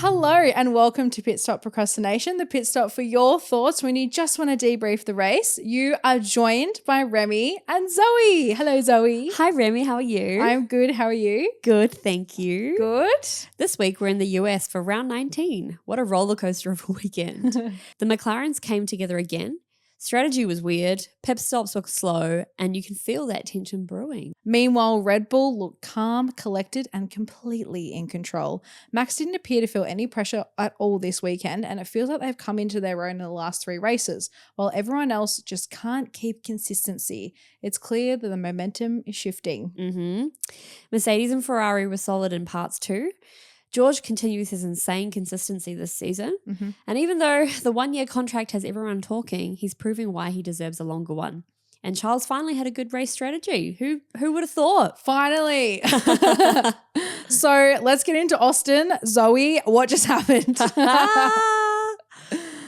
Hello and welcome to Pit Stop Procrastination, the pit stop for your thoughts when you just want to debrief the race. You are joined by Remy and Zoe. Hello, Zoe. Hi, Remy. How are you? I'm good. How are you? good, thank you. Good. This week we're in the US for round 19. What a roller coaster of a weekend. The McLarens came together again. Strategy was weird, pit stops were slow, and you can feel that tension brewing. Meanwhile, Red Bull looked calm, collected, and completely in control. Max didn't appear to feel any pressure at all this weekend, and it feels like they've come into their own in the last 3 races, while everyone else just can't keep consistency. It's clear that the momentum is shifting. Mercedes and Ferrari were solid in parts too. George continues his insane consistency this season. And even though the 1-year contract has everyone talking, he's proving why he deserves a longer one. And Charles finally had a good race strategy. Who would have thought? Finally. So let's get into Austin. Zoe, what just happened?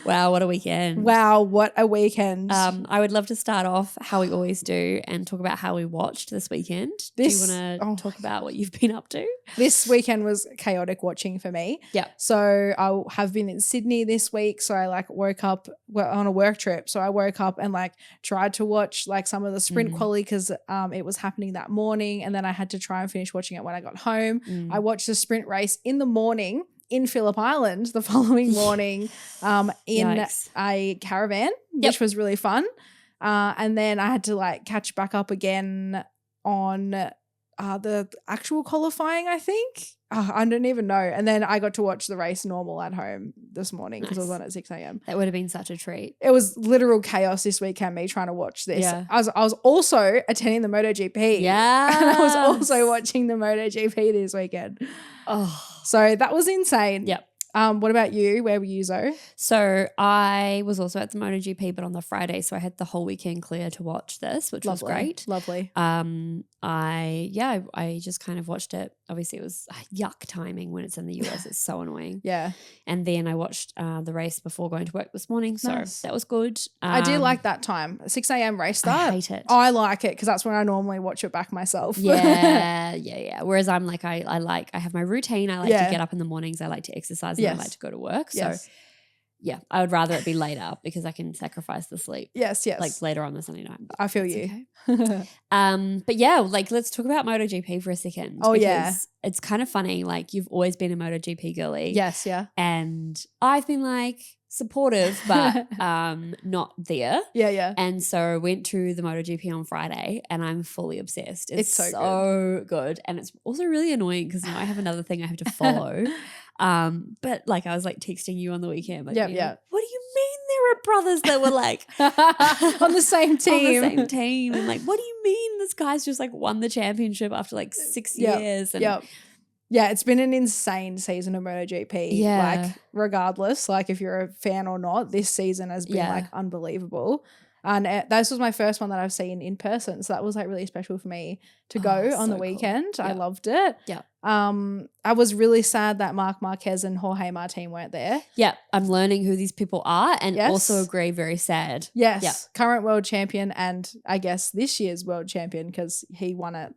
Wow, what a weekend. Wow, what a weekend. I would love to start off how we always do and talk about how we watched this weekend. Do you want to talk about what you've been up to? This weekend was chaotic watching for me. Yeah. So I have been in Sydney this week. So I woke up on a work trip. So I woke up and tried to watch some of the sprint quali because it was happening that morning. And then I had to try and finish watching it when I got home. I watched the sprint race in the morning in Phillip Island the following morning in a caravan, which was really fun. And then I had to catch back up again on the actual qualifying, I think. I don't even know. And then I got to watch the race normal at home this morning because I was on at 6 a.m. That would have been such a treat. It was literal chaos this weekend, me trying to watch this. Yeah. I was also attending the MotoGP. Yeah. And I was also watching the MotoGP this weekend. Oh. So that was insane. Yep. What about you? Where were you, Zoe? So I was also at the MotoGP, but on the Friday, so I had the whole weekend clear to watch this, which was great. Lovely. I just kind of watched it. Obviously, it was yuck timing when it's in the US. It's so annoying. Yeah. And then I watched the race before going to work this morning, so that was good. I do like that time. 6 a.m. race start. I hate it. I like it because that's when I normally watch it back myself. Yeah. Whereas I'm I have my routine. I like to get up in the mornings. I like to exercise. And I like to go to work. So yeah, I would rather it be later because I can sacrifice the sleep. Yes. Later on the Sunday night. I feel you. Okay. But yeah, let's talk about MotoGP for a second. Oh, yeah. It's kind of funny. You've always been a MotoGP girly. Yes, yeah. And I've been supportive, but not there. Yeah. And so went to the MotoGP on Friday and I'm fully obsessed. It's so good. And it's also really annoying because now I have another thing I have to follow. But I was texting you on the weekend. What do you mean there are brothers that were on the same team? On the same team. And what do you mean this guy's just won the championship after 6 years? And yeah, it's been an insane season of MotoGP. Yeah. Regardless, if you're a fan or not, this season has been unbelievable. And this was my first one that I've seen in person. So that was really special for me to go on the weekend. Cool. I loved it. Yeah. I was really sad that Marc Marquez and Jorge Martin weren't there. Yeah. I'm learning who these people are and also agree, very sad. Yes. Yeah. Current world champion and I guess this year's world champion because he won it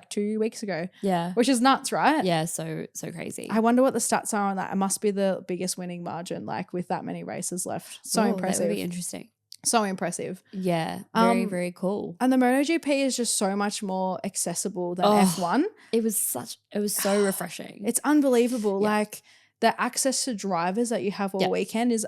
2 weeks ago. Yeah. Which is nuts, right? Yeah. So crazy. I wonder what the stats are on that. It must be the biggest winning margin with that many races left. So impressive. That would be interesting. So impressive. Yeah. Very, very cool. And the MotoGP is just so much more accessible than F1. It was so refreshing. It's unbelievable. Yeah. The access to drivers that you have all weekend is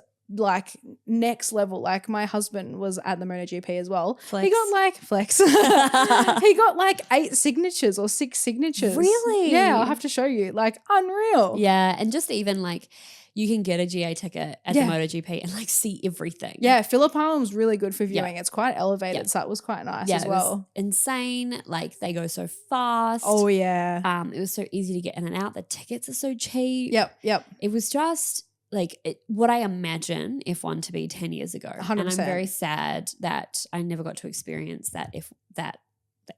next level. My husband was at the MotoGP as well. Flex. He got flex. He got 8 signatures or 6 signatures. Really? Yeah, I'll have to show you. Unreal. Yeah. And just even you can get a GA ticket at the MotoGP and see everything. Yeah, Phillip Island was really good for viewing. It's quite elevated, so that was quite nice as well. It was insane. They go so fast. Oh yeah. It was so easy to get in and out. The tickets are so cheap. Yep. It was just what I imagine F1 to be 10 years ago. 100%. And I'm very sad that I never got to experience that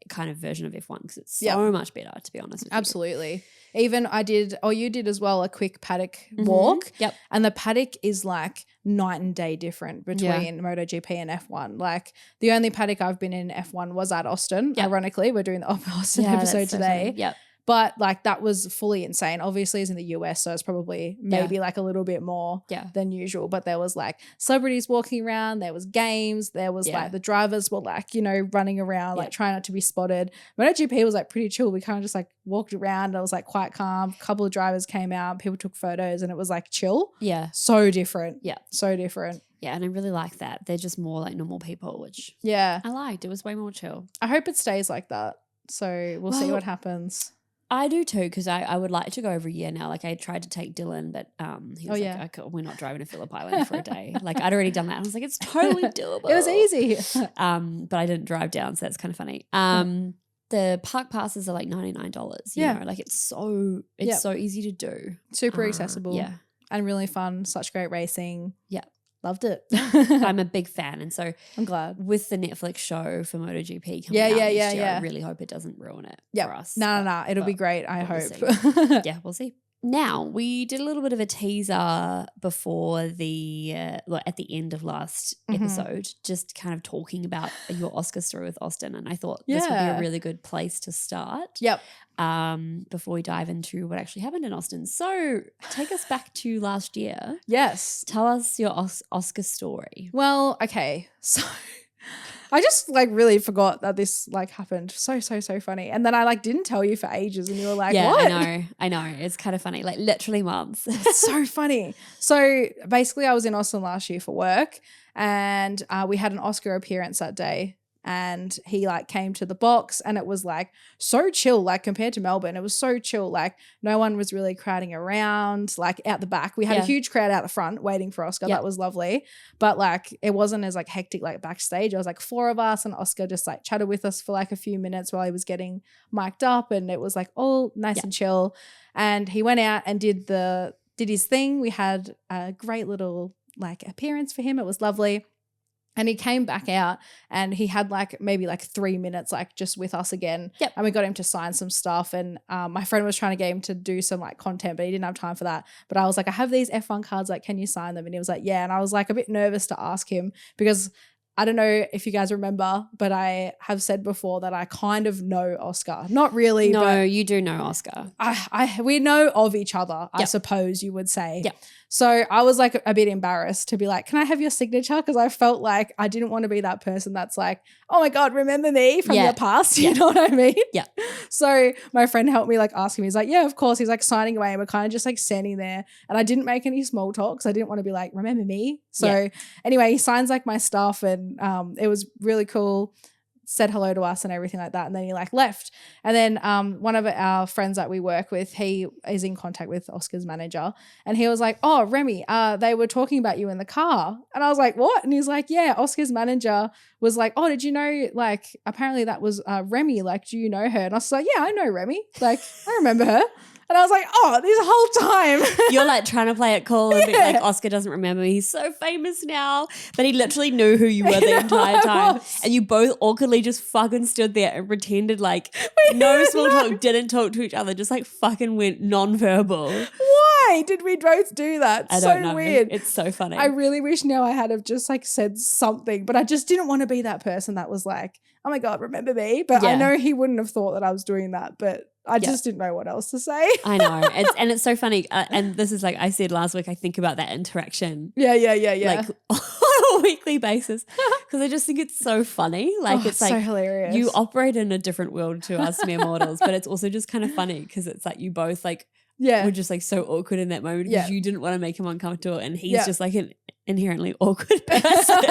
kind of version of F1 because it's so much better, to be honest with you. Absolutely. Even you did as well, a quick paddock walk. Yep. And the paddock is night and day different between MotoGP and F1. The only paddock I've been in F1 was at Austin. Yep. Ironically, we're doing the Austin episode today. So yep. But like that was fully insane. Obviously it's in the US, so it's probably maybe like a little bit more than usual. But there was like celebrities walking around, there was games, there was like the drivers were like, you know, running around, like trying not to be spotted. MotoGP was like pretty chill. We kind of just like walked around. It was like quite calm. A couple of drivers came out, people took photos and it was like chill. Yeah. So different. Yeah. So different. Yeah, and I really like that. They're just more like normal people, which I liked. It was way more chill. I hope it stays like that. So we'll see what happens. I do too, because I would like to go every year now. Like I tried to take Dylan, but he was like, we're not driving to Phillip Island for a day. Like I'd already done that. I was like, it's totally doable. It was easy. But I didn't drive down, so that's kind of funny. The park passes are like $99. You know, like it's so easy to do. Super accessible. Yeah. And really fun. Such great racing. Yeah. Loved it. I'm a big fan. And so I'm glad. With the Netflix show for MotoGP coming out next year, I really hope it doesn't ruin it for us. No. It'll be great, I hope. Yeah, we'll see. Now, we did a little bit of a teaser before at the end of last episode, just kind of talking about your Oscar story with Austin. And I thought this would be a really good place to start. Yep. Before we dive into what actually happened in Austin. So take us back to last year. Yes. Tell us your Oscar story. Well, okay. So I just like really forgot that this like happened. So funny. And then I like didn't tell you for ages and you were like, what? I know. It's kind of funny. Like literally months. It's so funny. So basically I was in Austin last year for work and we had an Oscar appearance that day. And he like came to the box and it was like so chill, like compared to Melbourne, it was so chill. Like no one was really crowding around, like out the back. We had a huge crowd out the front waiting for Oscar. That was lovely. But like it wasn't as like hectic like backstage. It was like 4 of us and Oscar just like chatted with us for like a few minutes while he was getting mic'd up and it was like all nice and chill. And he went out and did his thing. We had a great little like appearance for him. It was lovely. And he came back out and he had like maybe like 3 minutes like just with us again. Yep. And we got him to sign some stuff and my friend was trying to get him to do some like content, but he didn't have time for that. But I was like, I have these F1 cards, like can you sign them? And he was like, yeah. And I was like a bit nervous to ask him because I don't know if you guys remember, but I have said before that I kind of know Oscar. Not really. No, but you do know Oscar. we know of each other, I suppose you would say. Yeah. So I was like a bit embarrassed to be like, can I have your signature? Because I felt like I didn't want to be that person that's like, oh my God, remember me from your past? You know what I mean? Yeah. So my friend helped me like ask him. He's like, yeah, of course. He's like signing away and we're kind of just like standing there. And I didn't make any small talk because I didn't want to be like, remember me? So anyway, he signs like my stuff and it was really cool. Said hello to us and everything like that. And then he like left. And then one of our friends that we work with, he is in contact with Oscar's manager. And he was like, oh, Remy, they were talking about you in the car. And I was like, what? And he's like, yeah, Oscar's manager was like, oh, did you know, like, apparently that was Remy. Like, do you know her? And I was like, yeah, I know Remy. Like, I remember her. And I was like, oh, this whole time. You're like trying to play it cool and be like, Oscar doesn't remember me. He's so famous now. But he literally knew who you were the entire time. And you both awkwardly just fucking stood there and pretended like no small talk, didn't talk to each other, just like fucking went non-verbal. Why did we both do that? I don't know. Weird. It's so funny. I really wish now I had have just like said something, but I just didn't want to be that person that was like, oh my God, remember me? But I know he wouldn't have thought that I was doing that, but I just didn't know what else to say. I know. It's so funny. And this is like I said last week, I think about that interaction. Yeah. Like on a weekly basis because I just think it's so funny. Like it's like so hilarious. You operate in a different world to us mere mortals, but it's also just kind of funny because it's like you both like were just like so awkward in that moment because you didn't want to make him uncomfortable and he's just like an inherently awkward person.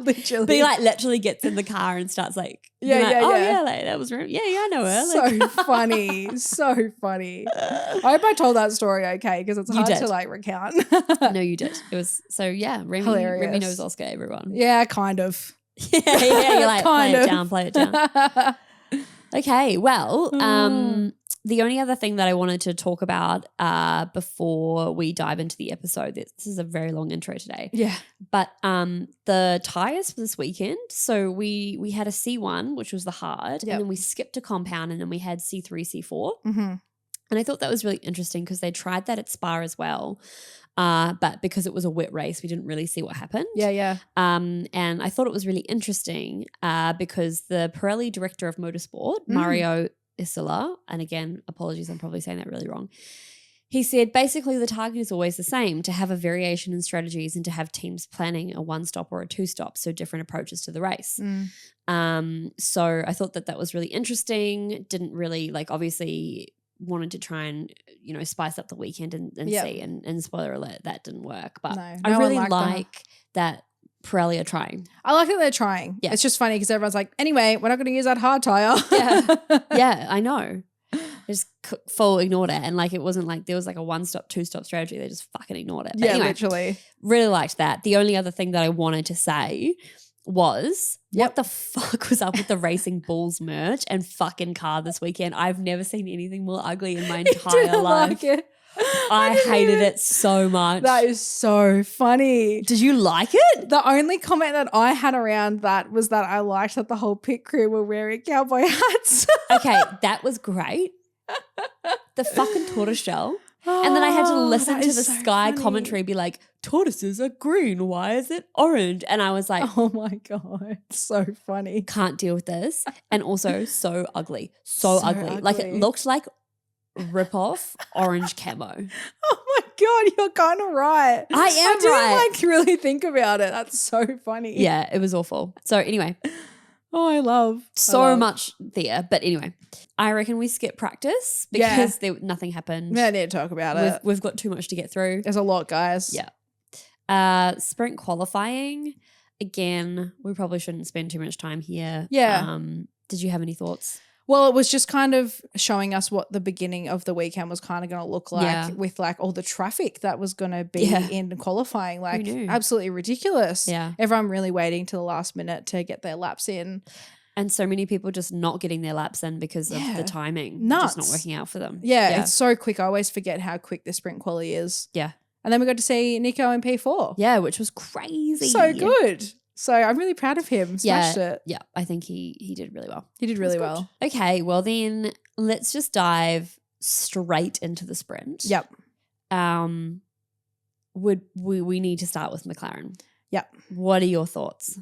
Literally. But he like literally gets in the car and starts like like, like that was right. Yeah, I know her. So funny. So funny. I hope I told that story okay because it's hard to like recount. No, you did. It was so Remy knows Oscar, everyone. Yeah, kind of. yeah, you're like play it down. Okay, well, the only other thing that I wanted to talk about before we dive into the episode, this is a very long intro today. Yeah. But the tyres for this weekend, so we had a C1, which was the hard, and then we skipped a compound and then we had C3, C4. Mm-hmm. And I thought that was really interesting because they tried that at Spa as well. But because it was a wet race, we didn't really see what happened. Yeah. And I thought it was really interesting because the Pirelli director of motorsport, Mario Isola, and again, apologies, I'm probably saying that really wrong. He said, basically the target is always the same, to have a variation in strategies and to have teams planning a one-stop or a two-stop, so different approaches to the race. So I thought that was really interesting. Didn't really, obviously wanted to try and, spice up the weekend and see. And spoiler alert, that didn't work. But I really like that Pirelli are trying. I like that they're trying. Yeah. It's just funny because everyone's like, anyway, we're not going to use that hard tire. Yeah, I know. They just full ignored it. And it wasn't like there was a one-stop, two-stop strategy. They just fucking ignored it. But anyway, literally. Really liked that. The only other thing that I wanted to say was what the fuck was up with the Racing Bulls merch and fucking car this weekend? I've never seen anything more ugly in my entire life. Like it. I hated it so much. That is so funny. Did you like it? The only comment that I had around that was that I liked that the whole pit crew were wearing cowboy hats. Okay, that was great. The fucking tortoise shell. And then I had to listen to the Sky commentary be like, tortoises are green. Why is it orange? And I was like, oh my God, so funny. Can't deal with this. And also so ugly. So ugly. It looked like rip-off orange camo. Oh my God, you're kind of right. I didn't really think about it. That's so funny. Yeah, it was awful. So anyway. Oh, I love. Much there. But anyway, I reckon we skip practice because nothing happened. Yeah, I need to talk about it. We've got too much to get through. There's a lot, guys. Yeah. Sprint qualifying. Again, we probably shouldn't spend too much time here. Yeah. Did you have any thoughts? Well, it was just kind of showing us what the beginning of the weekend was kind of going to look like with all the traffic that was going to be in qualifying. Absolutely ridiculous. Yeah. Everyone really waiting to the last minute to get their laps in. And so many people just not getting their laps in because of the timing. Nuts. Just not working out for them. Yeah, it's so quick. I always forget how quick the sprint quali is. Yeah. And then we got to see Nico in P4. Yeah, which was crazy. So good. So I'm really proud of him. Smashed it. Yeah, I think he did really well. He did really well. Okay, well then let's just dive straight into the sprint. Yep. We need to start with McLaren. Yep. What are your thoughts?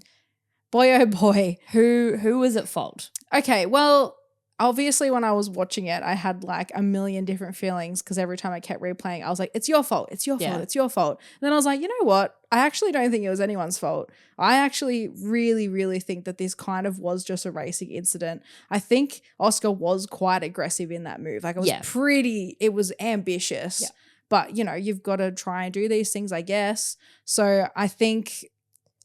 Boy, oh boy. Who was at fault? Okay, well, obviously when I was watching it, I had a million different feelings because every time I kept replaying, I was like, it's your fault, it's your fault, it's your fault. And then I was like, you know what? I actually don't think it was anyone's fault. I actually really, really think that this kind of was just a racing incident. I think Oscar was quite aggressive in that move. It was it was ambitious. Yeah. But, you've got to try and do these things, I guess. So I think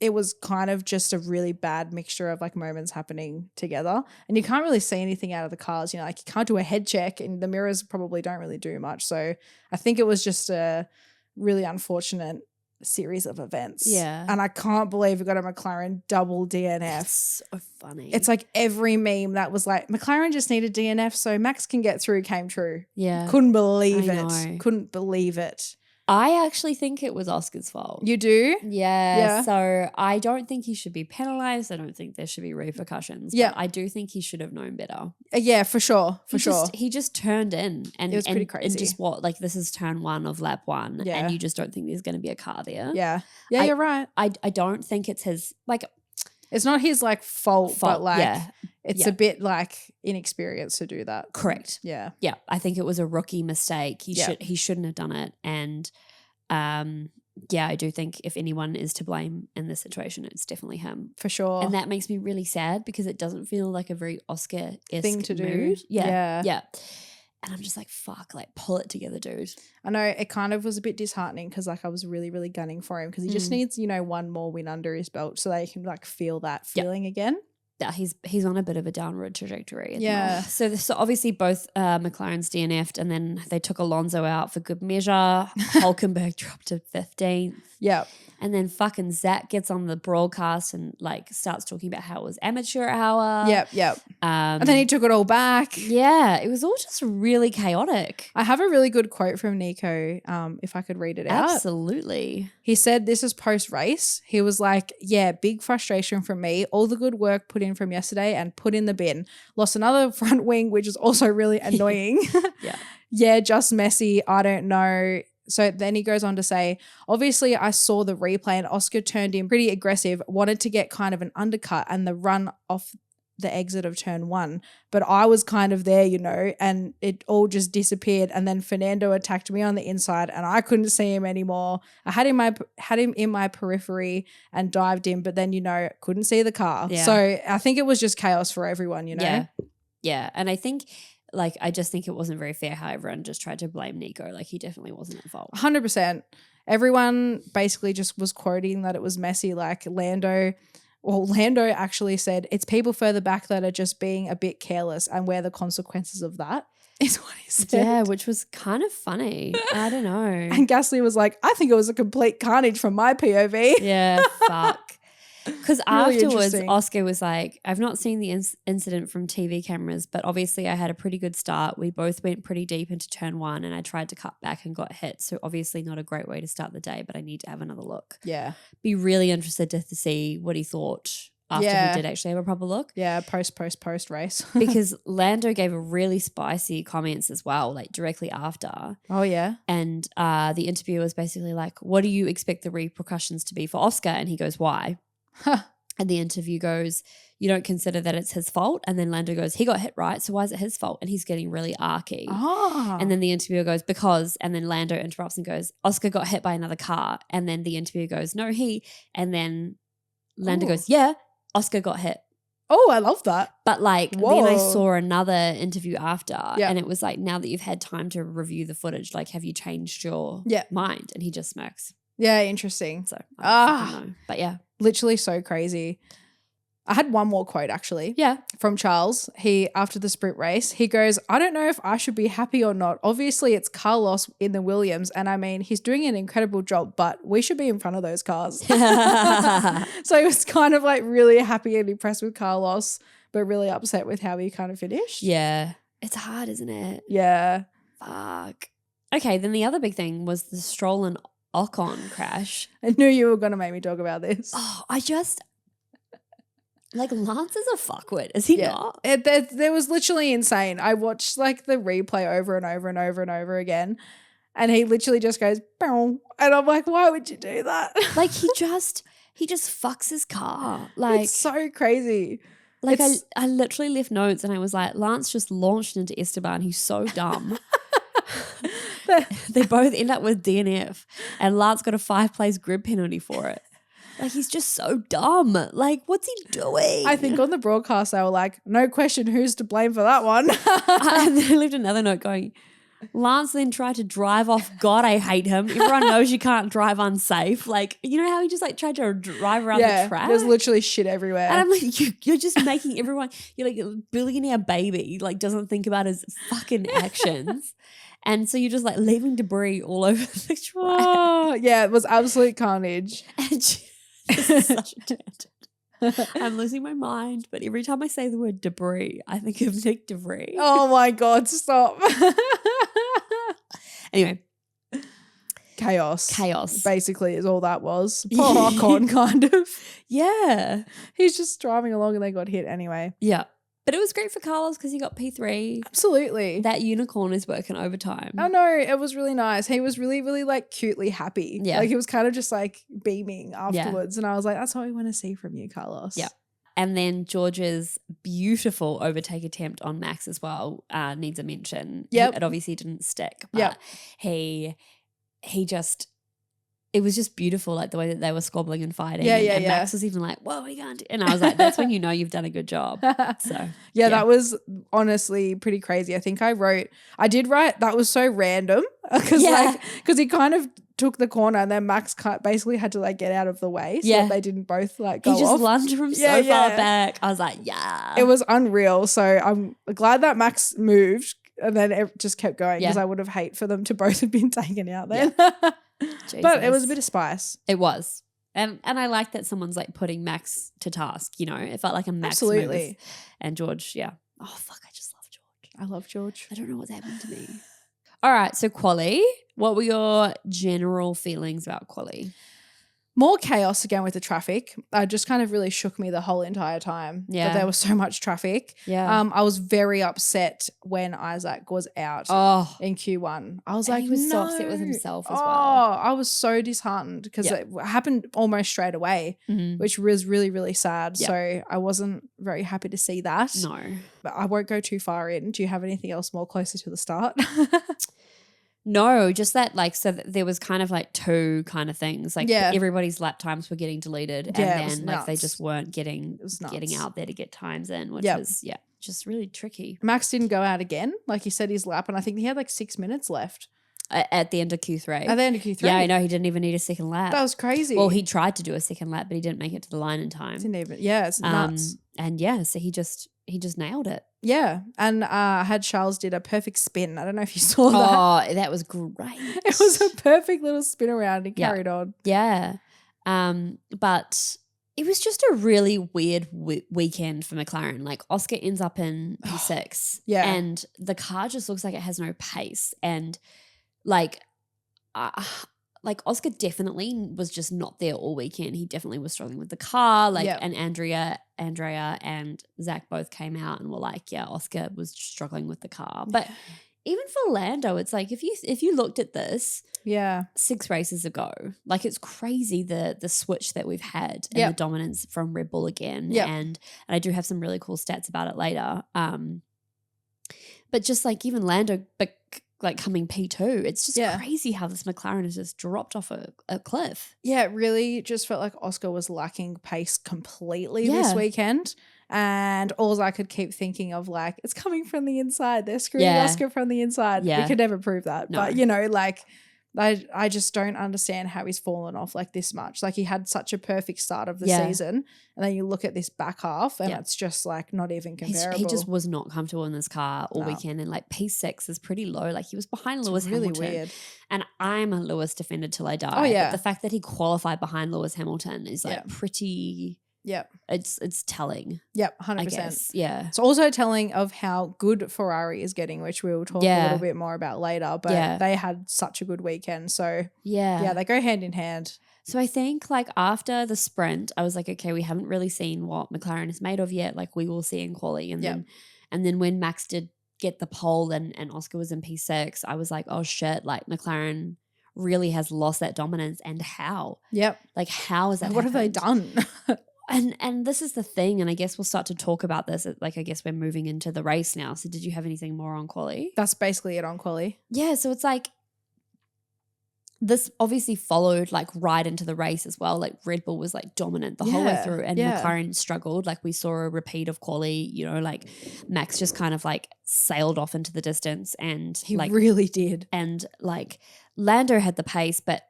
it was kind of just a really bad mixture of moments happening together, and you can't really see anything out of the cars. You can't do a head check, and the mirrors probably don't really do much. So I think it was just a really unfortunate series of events. Yeah. And I can't believe we got a McLaren double DNF. That's so funny. It's every meme that was McLaren just needed DNF so Max can get through came true. Yeah. Couldn't believe it. Couldn't believe it. I actually think it was Oscar's fault. You do? Yeah. So I don't think he should be penalised. I don't think there should be repercussions. Yeah. But I do think he should have known better. Yeah, for sure. He just turned in. And it was pretty crazy. And just this is turn 1 of lap 1. Yeah. And you just don't think there's going to be a car there. Yeah. Yeah, you're right. I don't think it's his, it's not his fault, but it's a bit inexperience to do that. Correct. Yeah. Yeah. I think it was a rookie mistake. He shouldn't have done it. And I do think if anyone is to blame in this situation, it's definitely him. For sure. And that makes me really sad because it doesn't feel like a very Oscar-esque thing to mood. do. Yeah. And I'm just fuck, pull it together, dude. I know it kind of was a bit disheartening because I was really, really gunning for him because he just needs, one more win under his belt so that he can feel that feeling again. Yeah, he's on a bit of a downward trajectory. Yeah. So obviously both McLaren's DNF'd and then they took Alonso out for good measure. Hulkenberg dropped to 15th. Yeah. And then fucking Zach gets on the broadcast and starts talking about how it was amateur hour. Yep. And then he took it all back. Yeah, it was all just really chaotic. I have a really good quote from Nico, if I could read it out. Absolutely. He said, this is post-race. He was like, yeah, big frustration from me. All the good work put in from yesterday and put in the bin. Lost another front wing, which is also really annoying. Yeah. Yeah, just messy. I don't know. So then he goes on to say, obviously I saw the replay and Oscar turned in pretty aggressive, wanted to get kind of an undercut and the run off the exit of turn 1, but I was kind of there, you know, and it all just disappeared. And then Fernando attacked me on the inside and I couldn't see him anymore. I had him in my periphery and dived in, but then, you know, couldn't see the car. Yeah. So I think it was just chaos for everyone, you know? Yeah. Yeah. And I think like, I just think it wasn't very fair how everyone just tried to blame Nico. Like he definitely wasn't at fault. 100%. Everyone basically just was quoting that it was messy. Like Lando actually said it's people further back that are just being a bit careless and wear the consequences of that, is what he said. Yeah, which was kind of funny. I don't know. And Gasly was like, I think it was a complete carnage from my POV. Yeah, fuck. Because Really afterwards, interesting. Oscar was like, I've not seen the incident from TV cameras, but obviously I had a pretty good start. We both went pretty deep into turn 1 and I tried to cut back and got hit. So obviously not a great way to start the day, but I need to have another look. Yeah. Be really interested to see what he thought after Yeah. he did actually have a proper look. Yeah, post race. Because Lando gave a really spicy comments as well, like directly after. Oh, yeah. And the interviewer was basically like, what do you expect the repercussions to be for Oscar? And he goes, why? Huh. And the interview goes, you don't consider that it's his fault? And then Lando goes, he got hit, right? So why is it his fault? And he's getting really arky. Oh. And then the interviewer goes, because, and then Lando interrupts and goes, Oscar got hit by another car. And then the interviewer goes, no, he. And then Lando Ooh. goes, yeah, Oscar got hit. Oh, I love that. But like then I Whoa. saw another interview after Yeah. and it was like, now that you've had time to review the footage, like have you changed your mind? And he just smirks. Yeah, interesting. So I don't know. But yeah. Literally so crazy. I had one more quote actually. Yeah. From Charles. He, after the sprint race, he goes, I don't know if I should be happy or not. Obviously it's Carlos in the Williams and I mean, he's doing an incredible job, but we should be in front of those cars. So he was kind of like really happy and impressed with Carlos, but really upset with how he kind of finished. Yeah. It's hard, isn't it? Yeah. Fuck. Okay, then the other big thing was the Stroll and Ocon crash. I knew you were going to make me talk about this. Oh, like Lance is a fuckwit, is he not? There was literally insane. I watched like the replay over and over and over and over again, and he literally just goes, bow, and I'm like, why would you do that? Like he just fucks his car. Like it's so crazy. Like I literally left notes and I was like, Lance just launched into Esteban. He's so dumb. They both end up with DNF and Lance got a 5-place grid penalty for it. Like he's just so dumb. Like what's he doing? I think on the broadcast they were like, no question who's to blame for that one. And then I left another note going, Lance then tried to drive off. God, I hate him. Everyone knows you can't drive unsafe. Like, you know how he just like tried to drive around the track? There's literally shit everywhere. And I'm like, you're just making everyone, you're like a billionaire baby, like doesn't think about his fucking actions. And so you're just like leaving debris all over the track. Oh, yeah, it was absolute carnage. And this is such a tangent. I'm losing my mind, but every time I say the word debris, I think of Nick Debris. Oh my God, stop. Anyway. Chaos. Basically is all that was. Poor Ocon, kind of. Yeah. He's just driving along and they got hit anyway. Yeah. But it was great for Carlos because he got P3. Absolutely. That unicorn is working overtime. Oh no, it was really nice. He was really, really like cutely happy. Yeah. Like he was kind of just like beaming afterwards. And I was like, that's what we want to see from you, Carlos. Yeah. And then George's beautiful overtake attempt on Max as well needs a mention. Yep. It obviously didn't stick, but Yep. he just, it was just beautiful, like the way that they were squabbling and fighting. Yeah, and Max was even like, whoa, we can't do. And I was like, that's when you know you've done a good job. So yeah, that was honestly pretty crazy. I think I did write that was so random because he kind of took the corner and then Max basically had to like get out of the way so that they didn't both like go off. He just lunged from so far back. I was like, yeah. It was unreal. So I'm glad that Max moved and then it just kept going because I would have hate for them to both have been taken out then. Yeah. But it was a bit of spice. It was. And I like that someone's like putting Max to task, you know. It felt like a Max move. And George, yeah. Oh, fuck, I just love George. I love George. I don't know what's happened to me. All right, so quali. What were your general feelings about quali? More chaos again with the traffic. It just kind of really shook me the whole entire time that there was so much traffic. Yeah. I was very upset when Isaac was out in Q1. I was like, he was so no. upset with himself as well. I was so disheartened because it happened almost straight away, which was really, really sad. So I wasn't very happy to see that. No. But I won't go too far in. Do you have anything else more closer to the start? No, just that so there was kind of like two kind of things. Like everybody's lap times were getting deleted and then like they just weren't getting out there to get times in, which was just really tricky. Max didn't go out again. Like he said his lap and I think he had like 6 minutes left. At the end of Q3. At the end of Q3. Yeah, I know. He didn't even need a second lap. That was crazy. Well, he tried to do a second lap, but he didn't make it to the line in time. Didn't even. Yeah, it's nuts. And so he just nailed it. Yeah, and I had Charles did a perfect spin. I don't know if you saw that. Oh, that was great. It was a perfect little spin around and carried on. Yeah. But it was just a really weird weekend for McLaren. Like Oscar ends up in P6 and the car just looks like it has no pace. And like Oscar definitely was just not there all weekend. He definitely was struggling with the car. And Andrea and Zach both came out and were like, yeah, Oscar was struggling with the car. But even for Lando, it's like if you looked at this 6 races ago, like it's crazy the switch that we've had and the dominance from Red Bull again. And I do have some really cool stats about it later. But just like even Lando, but like coming P2, it's just crazy how this McLaren has just dropped off a cliff. Yeah, it really just felt like Oscar was lacking pace completely this weekend. And all I could keep thinking of like, it's coming from the inside. They're screwing Oscar from the inside. We could never prove that. No. But, you know, like I just don't understand how he's fallen off like this much. Like he had such a perfect start of the season and then you look at this back half and it's just like not even comparable. He just was not comfortable in this car all weekend and like P6 is pretty low. Like he was behind Lewis Hamilton. Really weird. And I'm a Lewis defender till I die. Oh, yeah. But the fact that he qualified behind Lewis Hamilton is like pretty... Yep. It's telling. Yep, 100%. Yeah. It's also telling of how good Ferrari is getting, which we will talk a little bit more about later. But they had such a good weekend. So they go hand in hand. So I think like after the sprint, I was like, okay, we haven't really seen what McLaren is made of yet. Like we will see in quali. And then when Max did get the pole and Oscar was in P6, I was like, oh shit, like McLaren really has lost that dominance. And how? Yep. Like how is that What have they done? And this is the thing, and I guess we'll start to talk about this. Like, I guess we're moving into the race now. So did you have anything more on quali? That's basically it on quali. Yeah, so it's like this obviously followed like right into the race as well. Like Red Bull was like dominant the whole way through and McLaren struggled. Like we saw a repeat of quali, you know, like Max just kind of like sailed off into the distance and he really did. And like Lando had the pace, but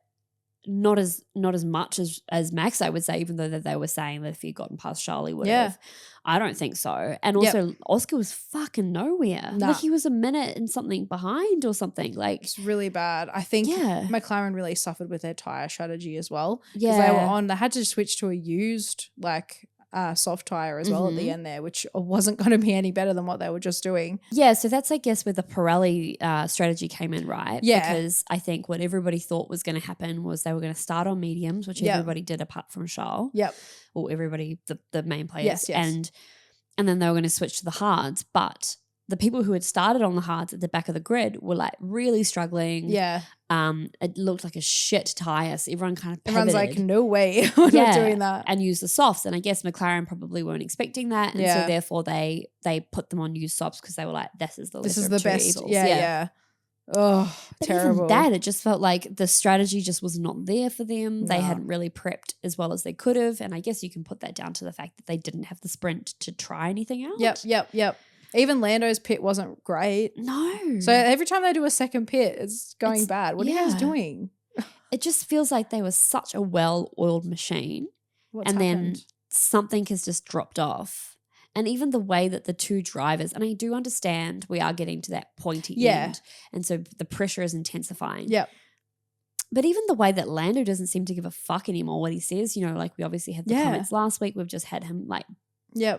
not as much as Max, I would say, even though that they were saying that if he'd gotten past Charlie would have. I don't think so. And also Oscar was fucking nowhere. Nah. Like he was a minute and something behind or something. Like it's really bad. I think McLaren really suffered with their tyre strategy as well. Because they had to switch to a used like soft tire as well at the end there, which wasn't going to be any better than what they were just doing. Yeah, so that's I guess where the Pirelli strategy came in, right? Yeah. Because I think what everybody thought was going to happen was they were going to start on mediums, which everybody did apart from Charles. Yep. Or everybody, the main players. Yes. And then they were going to switch to the hards, but the people who had started on the hards at the back of the grid were like really struggling. Yeah. It looked like a shit tire. So everyone kind of pivoted. Everyone's like, no way, we're not doing that. And used the softs. And I guess McLaren probably weren't expecting that. And so therefore they put them on used softs because they were like, this is the best. Evils. Yeah. Oh, but terrible. Even that, it just felt like the strategy just was not there for them. No. They hadn't really prepped as well as they could have. And I guess you can put that down to the fact that they didn't have the sprint to try anything out. Yep. Even Lando's pit wasn't great. No. So every time they do a second pit, it's going bad. What are you guys doing? It just feels like they were such a well-oiled machine. What's happened? Then something has just dropped off. And even the way that the two drivers, and I do understand we are getting to that pointy end. And so the pressure is intensifying. Yep. But even the way that Lando doesn't seem to give a fuck anymore what he says, you know, like we obviously had the comments last week. We've just had him like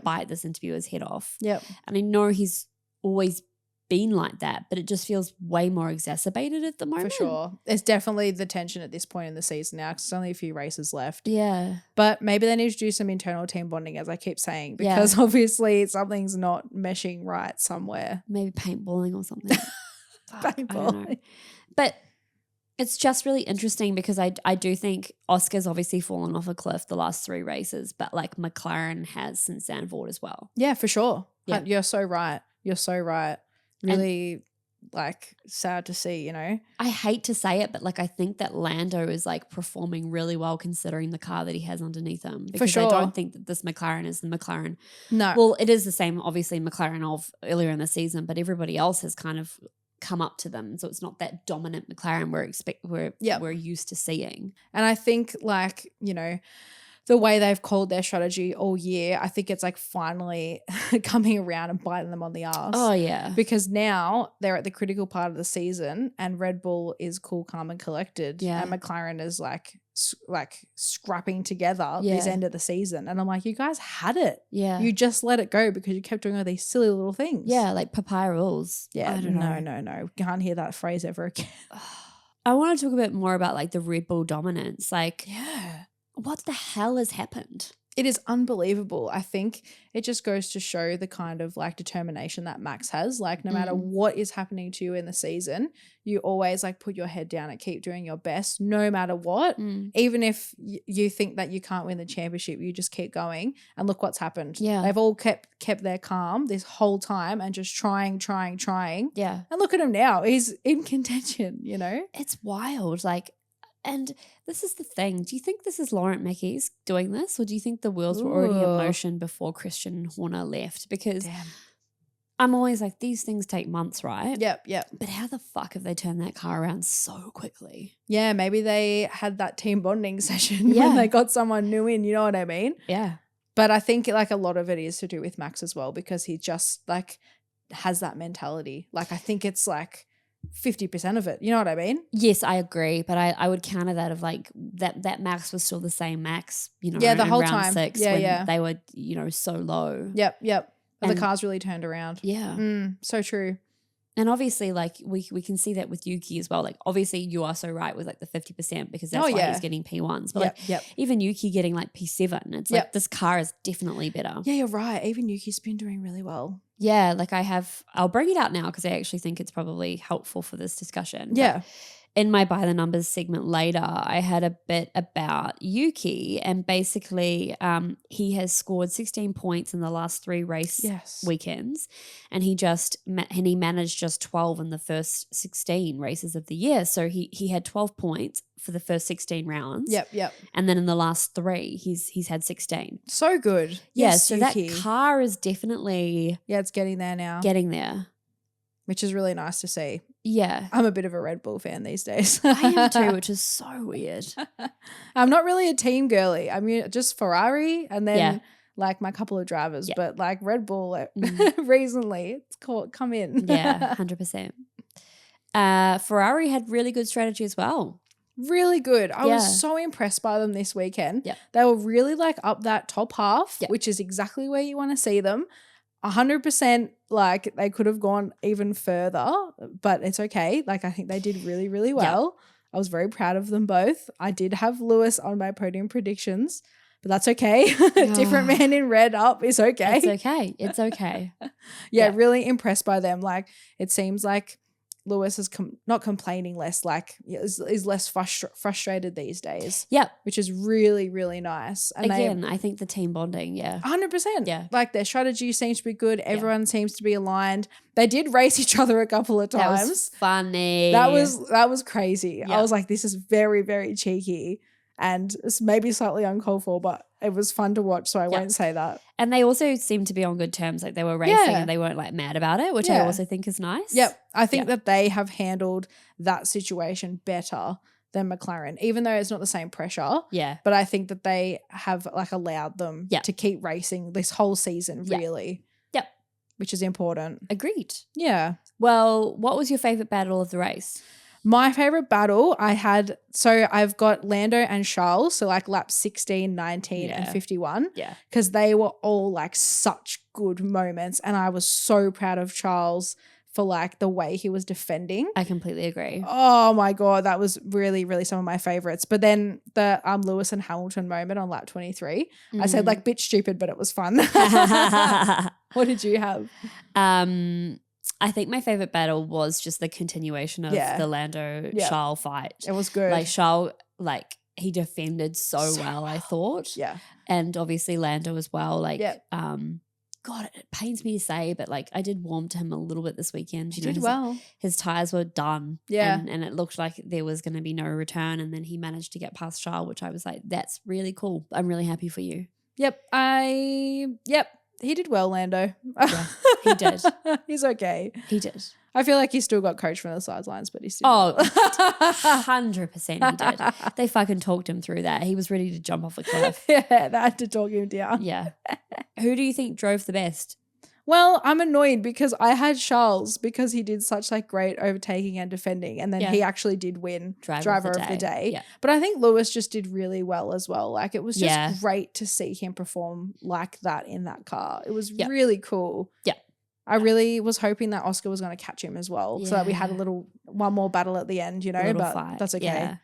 bite this interviewer's head off. Yep. And I know he's always been like that, but it just feels way more exacerbated at the moment. For sure. It's definitely the tension at this point in the season now because there's only a few races left. Yeah. But maybe they need to do some internal team bonding, as I keep saying, because obviously something's not meshing right somewhere. Maybe paintballing or something. Fuck, Paintballing. I don't know. But it's just really interesting because I do think Oscar's obviously fallen off a cliff the last 3 races, but like McLaren has since Zandvoort as well. Yeah, for sure. Yeah. You're so right. You're so right. Really like sad to see, you know? I hate to say it, but like I think that Lando is like performing really well considering the car that he has underneath him. Because sure. I don't think that this McLaren is the McLaren. No. Well, it is the same, obviously, McLaren of earlier in the season, but everybody else has kind of come up to them. So it's not that dominant McLaren we're used to seeing. And I think like, you know, the way they've called their strategy all year, I think it's like finally coming around and biting them on the ass. Oh, yeah. Because now they're at the critical part of the season and Red Bull is cool, calm and collected. Yeah. And McLaren is like scrapping together this end of the season. And I'm like, you guys had it. Yeah. You just let it go because you kept doing all these silly little things. Yeah, like papaya rules. Yeah. I don't know. No. Can't hear that phrase ever again. I want to talk a bit more about like the Red Bull dominance. Like, Yeah. what the hell has happened? It is unbelievable. I think it just goes to show the kind of like determination that Max has. Like no matter what is happening to you in the season, you always like put your head down and keep doing your best no matter what. Even if you think that you can't win the championship, you just keep going. And look what's happened. Yeah. They've all kept their calm this whole time and just trying. Yeah. And look at him now. He's in contention, you know? It's wild. Like, and this is the thing. Do you think this is Laurent Mekies doing this, or do you think the wheels were already in motion before Christian Horner left? Because I'm always like, these things take months, right? Yep. But how the fuck have they turned that car around so quickly? Yeah, maybe they had that team bonding session when they got someone new in, you know what I mean? Yeah. But I think like a lot of it is to do with Max as well because he just like has that mentality. Like I think it's like 50% of it. You know what I mean? Yes, I agree. But I would counter that of like that Max was still the same Max, you know, the in whole round time. 6 when they were, you know, so low. Yep. But the And- car's really turned around. Yeah. So true. And obviously, like, we can see that with Yuki as well. Like, obviously, you are so right with, like, the 50% because that's why he's getting P1s. But, even Yuki getting, like, P7, it's like this car is definitely better. Yeah, you're right. Even Yuki's been doing really well. Yeah, like I'll bring it out now because I actually think it's probably helpful for this discussion. Yeah. But in my By the Numbers segment later, I had a bit about Yuki, and basically he has scored 16 points in the last 3 race weekends, and he managed just 12 in the first 16 races of the year. So he had 12 points for the first 16 rounds. Yep. And then in the last 3, he's had 16. So good. Yeah, Yes, so Yuki. that car is definitely it's getting there now. getting there. Which is really nice to see. Yeah. I'm a bit of a Red Bull fan these days. I am too, which is so weird. I'm not really a team girly. I mean, just Ferrari and then like my couple of drivers. But like Red Bull recently, it's come in. Yeah, 100%. Ferrari had really good strategy as well. Really good. I was so impressed by them this weekend. Yeah. They were really like up that top half, which is exactly where you want to see them. 100% like they could have gone even further, but it's okay. Like I think they did really, really well. I was very proud of them both. I did have Lewis on my podium predictions, but that's okay. Different man in red up is okay. It's okay. Really impressed by them. Like it seems like Lewis is not complaining less, like is less frustrated these days. Yep. Which is really, really nice. And again, I think the team bonding, 100%. Yeah. Like their strategy seems to be good. Everyone seems to be aligned. They did race each other a couple of times. That was funny. That was crazy. I was like, this is very, very cheeky and it's maybe slightly uncalled for, but it was fun to watch, so I won't say that. And they also seemed to be on good terms. Like they were racing and they weren't like mad about it, which I also think is nice. Yep. I think that they have handled that situation better than McLaren, even though it's not the same pressure. Yeah. But I think that they have like allowed them to keep racing this whole season, really. Yep. Which is important. Agreed. Yeah. Well, what was your favorite battle of the race? My favorite battle I've got Lando and Charles, so like laps 16, 19 and 51. Yeah. Because they were all like such good moments and I was so proud of Charles for like the way he was defending. I completely agree. Oh my God, that was really, really some of my favorites. But then the Lewis and Hamilton moment on lap 23, I said like bitch stupid, but it was fun. What did you have? I think my favorite battle was just the continuation of the Lando Charles fight. It was good. Like Charles, like he defended so well, I thought. Yeah. And obviously Lando as well. Like, God, it pains me to say, but like I did warm to him a little bit this weekend. He did well. His tires were done. Yeah. And it looked like there was going to be no return. And then he managed to get past Charles, which I was like, that's really cool. I'm really happy for you. Yep. He did well, Lando. Yeah, he did. He's okay. He did. I feel like he still got coached from the sidelines, but he still 100% he did. They fucking talked him through that. He was ready to jump off a cliff. Yeah, they had to talk him down. Yeah. Who do you think drove the best? Well, I'm annoyed because I had Charles because he did such like great overtaking and defending, and then he actually did win driver of the day. Yeah. But I think Lewis just did really well as well. Like it was just great to see him perform like that in that car. It was really cool. Yeah. I really was hoping that Oscar was going to catch him as well, so that we had one more battle at the end, you know, but fight. That's okay. Yeah.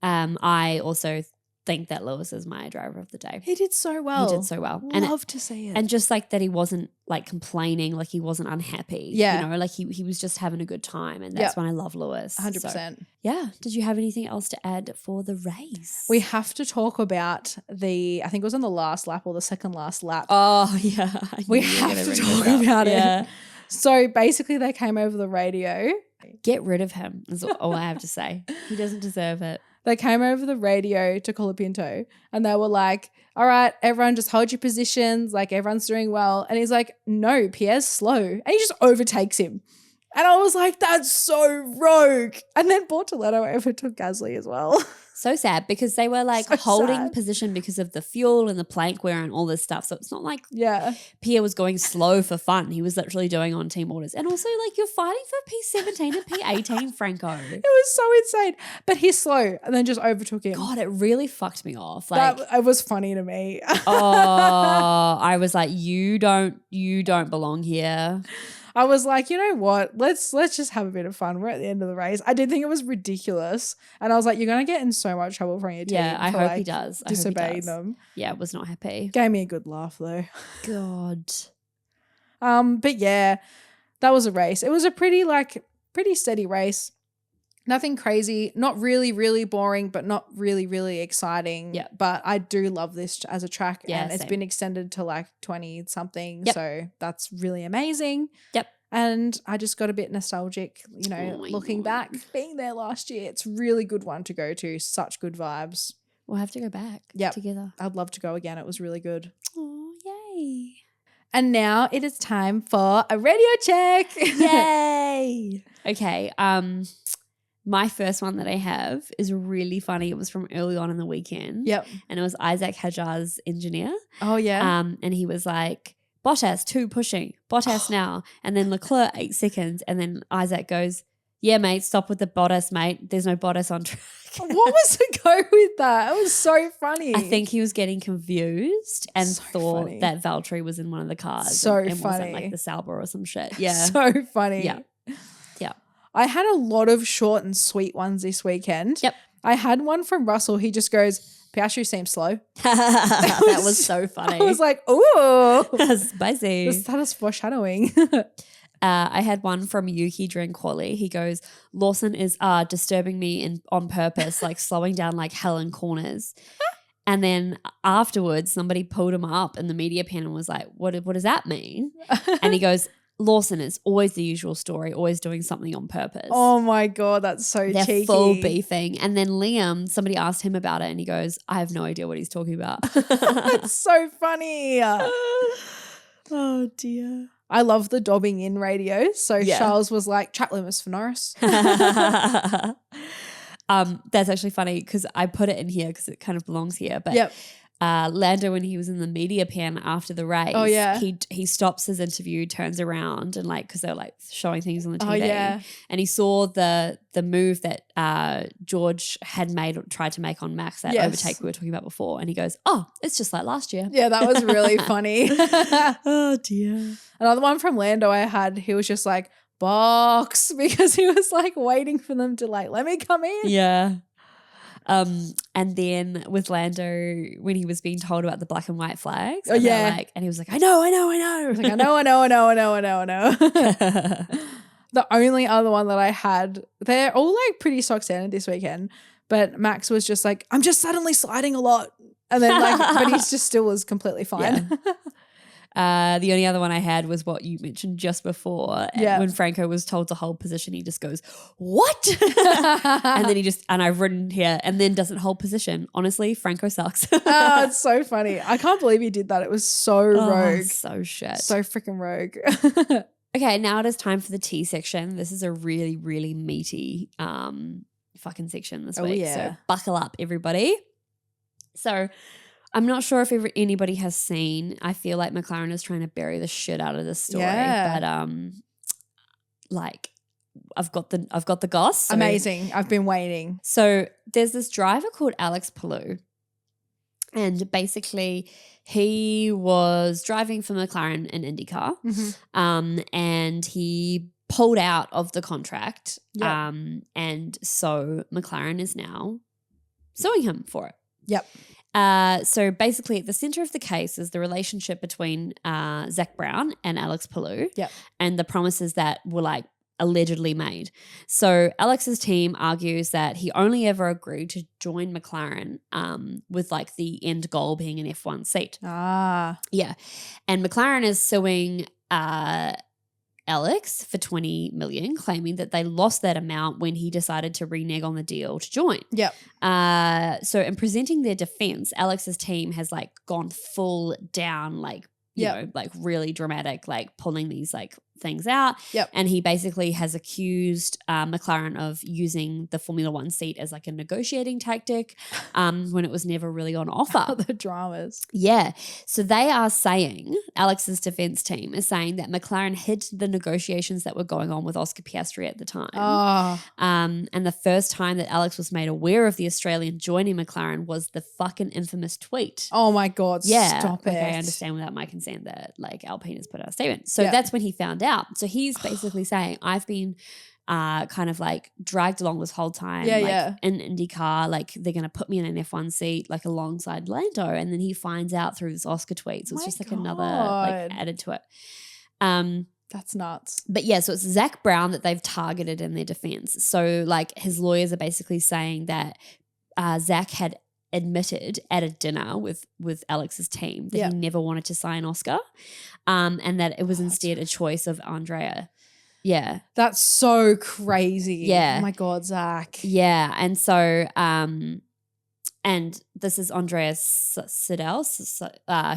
I also think that Lewis is my driver of the day. He did so well. Love to see it. And just like that he wasn't like complaining, like he wasn't unhappy. Yeah. You know, like he was just having a good time, and that's when I love Lewis. 100%. So, yeah. Did you have anything else to add for the race? We have to talk about I think it was on the last lap or the second last lap. Oh, yeah. We have to talk about it. So basically they came over the radio. Get rid of him is all I have to say. He doesn't deserve it. They came over the radio to Colapinto and they were like, all right, everyone just hold your positions. Like everyone's doing well. And he's like, no, Pierre's slow. And he just overtakes him. And I was like, that's so rogue. And then Bortoletto overtook Gasly as well. So sad because they were like holding position because of the fuel and the plank wear and all this stuff. So it's not like Pierre was going slow for fun. He was literally doing on team orders. And also like you're fighting for P17 and P18, Franco. It was so insane. But he's slow and then just overtook him. God, it really fucked me off. Like it was funny to me. I was like, you don't belong here. I was like, you know what? Let's just have a bit of fun. We're at the end of the race. I did think it was ridiculous. And I was like, you're going to get in so much trouble from your team. Yeah, I hope he does. Disobeying them. Yeah, was not happy. Gave me a good laugh though. God. But yeah, that was a race. It was a pretty steady race. Nothing crazy, not really, really boring, but not really, really exciting. Yeah. But I do love this as a track, yeah, and it's been extended to like 20 something. Yep. So that's really amazing. Yep. And I just got a bit nostalgic, you know, looking back, being there last year. It's a really good one to go to. Such good vibes. We'll have to go back together. I'd love to go again. It was really good. Oh, yay. And now it is time for a radio check. Yay. Okay. My first one that I have is really funny. It was from early on in the weekend. Yep. And it was Isaac Hajar's engineer. Oh, yeah. And he was like, Bottas, 2 pushing. Bottas now. And then Leclerc, 8 seconds. And then Isaac goes, yeah, mate, stop with the Bottas, mate. There's no Bottas on track. What was the go with that? It was so funny. I think he was getting confused and thought that Valtteri was in one of the cars. And wasn't like the Sauber or some shit. Yeah. So funny. Yeah. Yeah. I had a lot of short and sweet ones this weekend. Yep. I had one from Russell. He just goes, Piastri seems slow. That was so funny. I was like, ooh. Spicy. That is foreshadowing. I had one from Yuki during quali. He goes, Lawson is disturbing me on purpose, like slowing down like hell in corners. And then afterwards, somebody pulled him up in the media pen and was like, what does that mean? And he goes, Lawson is always the usual story, always doing something on purpose. Oh my God, that's so They're cheeky. full beefing. And then Liam, somebody asked him about it and he goes, I have no idea what he's talking about. That's so funny. Oh dear. I love the dobbing in radio. So Charles was like, track limits for Norris. That's actually funny because I put it in here because it kind of belongs here. But Lando, when he was in the media pen after the race, he stops his interview, turns around and like, because they're like showing things on the TV, and he saw the move that George had made or tried to make on Max, that overtake we were talking about before, and he goes, oh, it's just like last year. Yeah, that was really funny. Oh dear. Another one from Lando I had, he was just like, box because he was like waiting for them to like, let me come in. Yeah. And then with Lando, when he was being told about the black and white flags, and and he was like, I know. Like, I know. The only other one that I had, they're all like pretty stock standard this weekend, but Max was just like, I'm just suddenly sliding a lot. And then like, but he's just still was completely fine. Yeah. The only other one I had was what you mentioned just before. Yeah. When Franco was told to hold position, he just goes, what? And then and I've written here, and then doesn't hold position. Honestly, Franco sucks. Oh, it's so funny. I can't believe he did that. It was so rogue. So shit. So freaking rogue. Okay, now it is time for the T section. This is a really, really meaty fucking section this week. Yeah. So buckle up, everybody. So I'm not sure if anybody has seen. I feel like McLaren is trying to bury the shit out of this story. Yeah. But like I've got the goss. So, amazing. I've been waiting. So there's this driver called Alex Palou. And basically he was driving for McLaren in IndyCar. Mm-hmm. And he pulled out of the contract. Yep. And so McLaren is now suing him for it. Yep. So basically at the center of the case is the relationship between Zach Brown and Alex Palou. Yep. And the promises that were like allegedly made. So Alex's team argues that he only ever agreed to join McLaren with like the end goal being an F1 seat. Ah. Yeah. And McLaren is suing Alex for $20 million, claiming that they lost that amount when he decided to renege on the deal to join. Yep. So in presenting their defense, Alex's team has like gone full down, like, you know, like really dramatic, like pulling these like things out. Yep. And he basically has accused McLaren of using the Formula One seat as like a negotiating tactic when it was never really on offer. The dramas. Yeah. So they are saying, Alex's defense team is saying that McLaren hid the negotiations that were going on with Oscar Piastri at the time. Oh. And the first time that Alex was made aware of the Australian joining McLaren was the fucking infamous tweet. Oh my God. Yeah. Stop it. Okay, I understand without my consent that like Alpine has put out a statement. So that's when he found out. So he's basically saying, I've been kind of like dragged along this whole time in IndyCar, like they're going to put me in an F1 seat like alongside Lando. And then he finds out through this Oscar tweet. So it's just like another like added to it. That's nuts. But yeah, so it's Zach Brown that they've targeted in their defense. So like his lawyers are basically saying that Zach had admitted at a dinner with Alex's team that he never wanted to sign Oscar, and that it was instead a choice of Andrea. Yeah. That's so crazy. Yeah. Oh my God, Zach. Yeah. And so, and this is Andrea Siddell,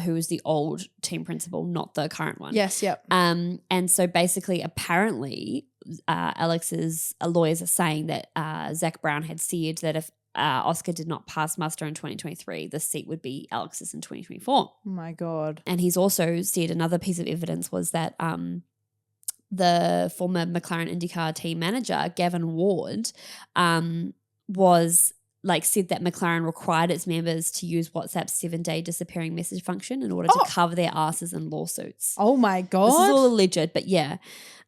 who is the old team principal, not the current one. Yes, yep. And so basically, apparently, Alex's lawyers are saying that Zach Brown had said that if Oscar did not pass muster in 2023, the seat would be Alex's in 2024. Oh my God. And he's also said another piece of evidence was that the former McLaren IndyCar team manager, Gavin Ward, was like said that McLaren required its members to use WhatsApp's 7-day disappearing message function in order to cover their asses in lawsuits. Oh my God. This is all alleged, but yeah.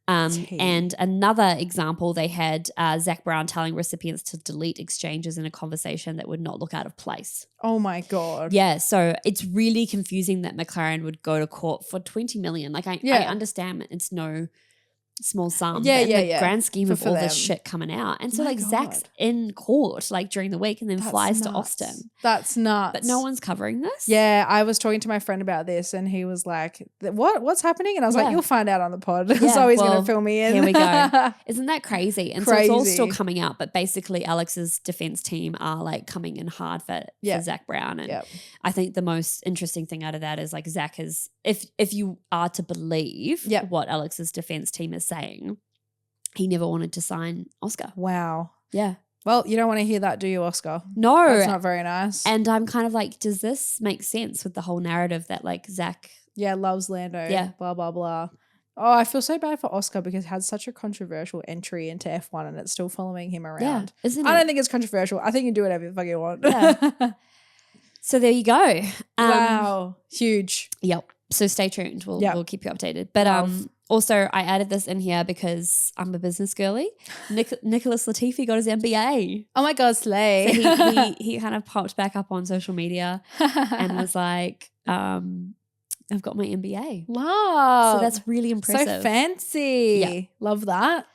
And another example, they had Zach Brown telling recipients to delete exchanges in a conversation that would not look out of place. Oh my God. Yeah, so it's really confusing that McLaren would go to court for $20 million. Like I understand it's no small sum. Yeah, in the yeah. grand scheme of all them. this shit coming out. And so My like God. Zach's in court like during the week and then flies to Austin. That's nuts. But no one's covering this. Yeah, I was talking to my friend about this and he was like, what's happening? And I was like, you'll find out on the pod. So he's going to fill me in. Here we go. Isn't that crazy? And so it's all still Crazy. coming out, but basically Alex's defense team are like coming in hard for Zach Brown. And I think the most interesting thing out of that is like Zach is, if you are to believe what Alex's defense team is saying, he never wanted to sign Oscar. Wow. Yeah. Well, you don't want to hear that, do you, Oscar? No. That's not very nice. And I'm kind of like, does this make sense with the whole narrative that like Zach loves Lando. Yeah. Blah, blah, blah. Oh, I feel so bad for Oscar because he had such a controversial entry into F1 and it's still following him around. Yeah, isn't it? I don't think it's controversial. I think you can do whatever the fuck you want. Yeah. So there you go. Wow. Huge. Yep. So stay tuned. We'll keep you updated. But Also, I added this in here because I'm a business girly. Nicholas Latifi got his MBA. Oh my God, slay. So he kind of popped back up on social media and was like, I've got my MBA. Love. So that's really impressive. So fancy. Yeah. Love that.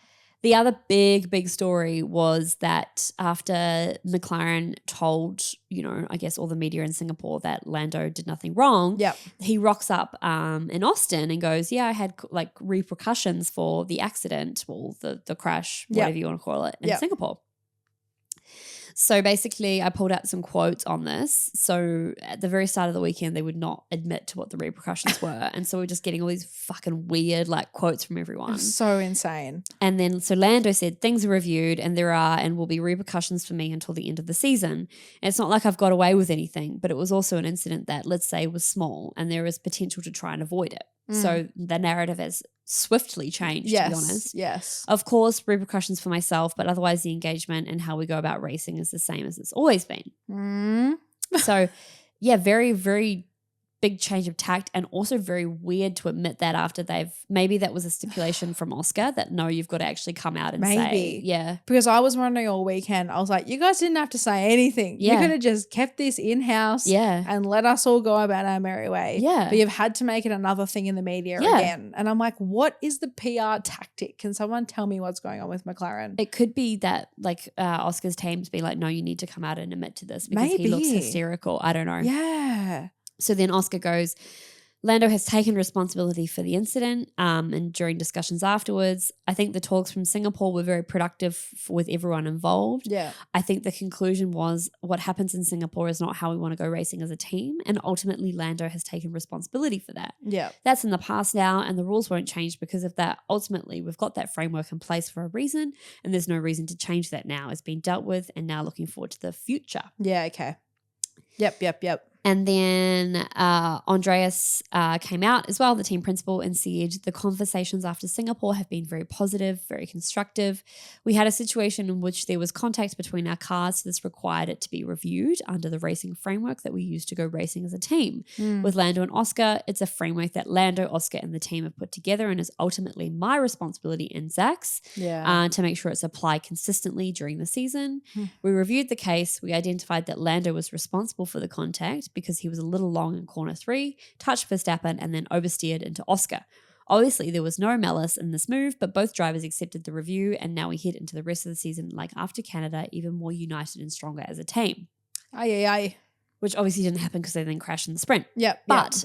The other big story was that after McLaren told, I guess all the media in Singapore that Lando did nothing wrong, he rocks up in Austin and goes, I had like repercussions for the accident, or the crash, whatever you want to call it, in Singapore. So basically, I pulled out some quotes on this. So at the very start of the weekend, they would not admit to what the repercussions were. And so we're just getting all these fucking weird like quotes from everyone. So insane. And then so Lando said, things are reviewed and there are and will be repercussions for me until the end of the season. And it's not like I've got away with anything, but it was also an incident that, let's say, was small and there is potential to try and avoid it. So the narrative has swiftly changed, to be honest. Yes. Of course, repercussions for myself, but otherwise the engagement and how we go about racing is the same as it's always been. So, very, very big change of tact, and also very weird to admit that after maybe that was a stipulation from Oscar that no, you've got to actually come out and say. Yeah. Because I was wondering all weekend, I was like, you guys didn't have to say anything. You could have just kept this in-house and let us all go about our merry way. Yeah. But you've had to make it another thing in the media again. And I'm like, what is the PR tactic? Can someone tell me what's going on with McLaren? It could be that like Oscar's team's be like, no, you need to come out and admit to this because he looks hysterical. I don't know. Yeah. So then Oscar goes, Lando has taken responsibility for the incident, and during discussions afterwards, I think the talks from Singapore were very productive with everyone involved. Yeah. I think the conclusion was what happens in Singapore is not how we want to go racing as a team, and ultimately Lando has taken responsibility for that. Yeah. That's in the past now, and the rules won't change because of that. Ultimately, we've got that framework in place for a reason, and there's no reason to change that now. It's been dealt with, and now looking forward to the future. Yeah, okay. Yep. And then Andreas came out as well, the team principal, and said the conversations after Singapore have been very positive, very constructive. We had a situation in which there was contact between our cars, so this required it to be reviewed under the racing framework that we use to go racing as a team. With Lando and Oscar, it's a framework that Lando, Oscar, and the team have put together and is ultimately my responsibility and Zach's to make sure it's applied consistently during the season. We reviewed the case. We identified that Lando was responsible for the contact because he was a little long in corner 3, touched Verstappen, and then oversteered into Oscar. Obviously, there was no malice in this move, but both drivers accepted the review, and now we head into the rest of the season, like after Canada, even more united and stronger as a team. Aye. Which obviously didn't happen because they then crashed in the sprint. Yep. But